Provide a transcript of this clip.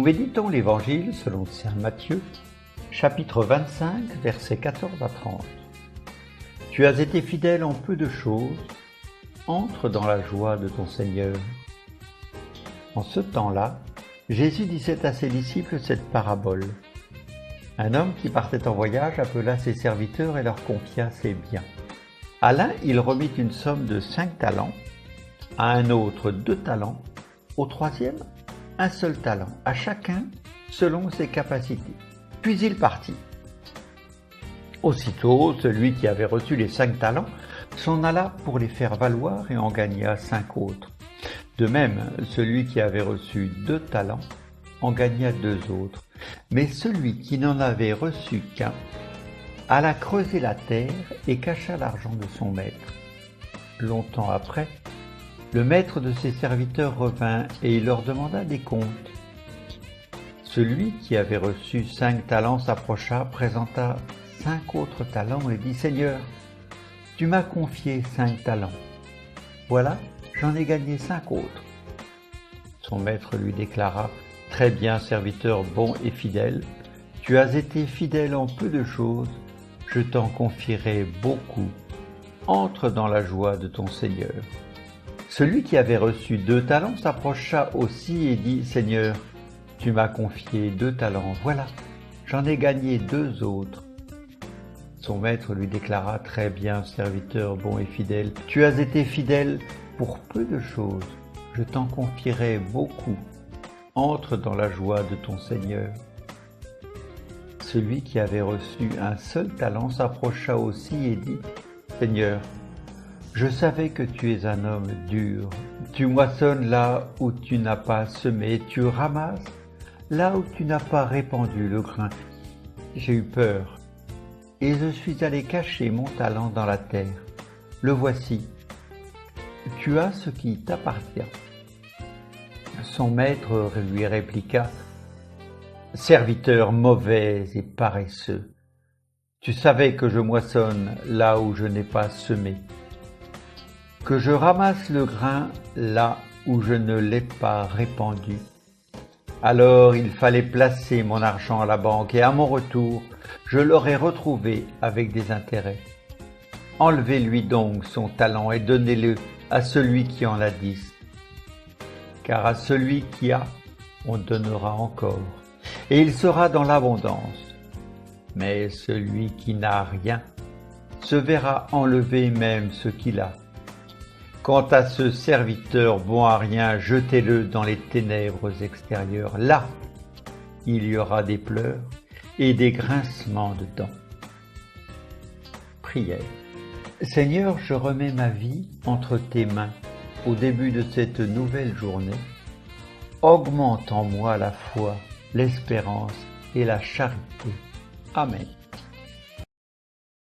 méditons l'Évangile selon saint Matthieu, chapitre 25, versets 14 à 30. Tu as été fidèle en peu de choses, entre dans la joie de ton Seigneur. En ce temps-là, Jésus disait à ses disciples cette parabole. Un homme qui partait en voyage appela ses serviteurs et leur confia ses biens. À l'un, il remit une somme de 5 talents, à un autre 2 talents, au troisième, un seul talent, à chacun selon ses capacités. Puis il partit. Aussitôt, celui qui avait reçu les 5 talents s'en alla pour les faire valoir et en gagna 5 autres. De même, celui qui avait reçu 2 talents en gagna 2 autres. Mais celui qui n'en avait reçu qu'un alla creuser la terre et cacha l'argent de son maître. Longtemps après, le maître de ses serviteurs revint et il leur demanda des comptes. Celui qui avait reçu 5 talents s'approcha, présenta 5 autres talents et dit « Seigneur, tu m'as confié 5 talents. Voilà, j'en ai gagné 5 autres. » Son maître lui déclara « Très bien, serviteur bon et fidèle, tu as été fidèle en peu de choses, je t'en confierai beaucoup. Entre dans la joie de ton Seigneur. » Celui qui avait reçu 2 talents s'approcha aussi et dit « Seigneur, tu m'as confié 2 talents, voilà, j'en ai gagné 2 autres. » Son maître lui déclara « Très bien, serviteur bon et fidèle, tu as été fidèle pour peu de choses, je t'en confierai beaucoup. Entre dans la joie de ton Seigneur. » Celui qui avait reçu un seul talent s'approcha aussi et dit « Seigneur, je savais que tu es un homme dur. Tu moissonnes là où tu n'as pas semé, tu ramasses là où tu n'as pas répandu le grain. J'ai eu peur et je suis allé cacher mon talent dans la terre. Le voici. Tu as ce qui t'appartient. » Son maître lui répliqua « Serviteur mauvais et paresseux, tu savais que je moissonne là où je n'ai pas semé, que je ramasse le grain là où je ne l'ai pas répandu. Alors il fallait placer mon argent à la banque et à mon retour, je l'aurais retrouvé avec des intérêts. Enlevez-lui donc son talent et donnez-le à celui qui en a 10. Car à celui qui a, on donnera encore, et il sera dans l'abondance. Mais celui qui n'a rien se verra enlever même ce qu'il a. Quant à ce serviteur bon à rien, jetez-le dans les ténèbres extérieures. Là, il y aura des pleurs et des grincements de dents. » Prière. Seigneur, je remets ma vie entre tes mains au début de cette nouvelle journée. Augmente en moi la foi, l'espérance et la charité. Amen.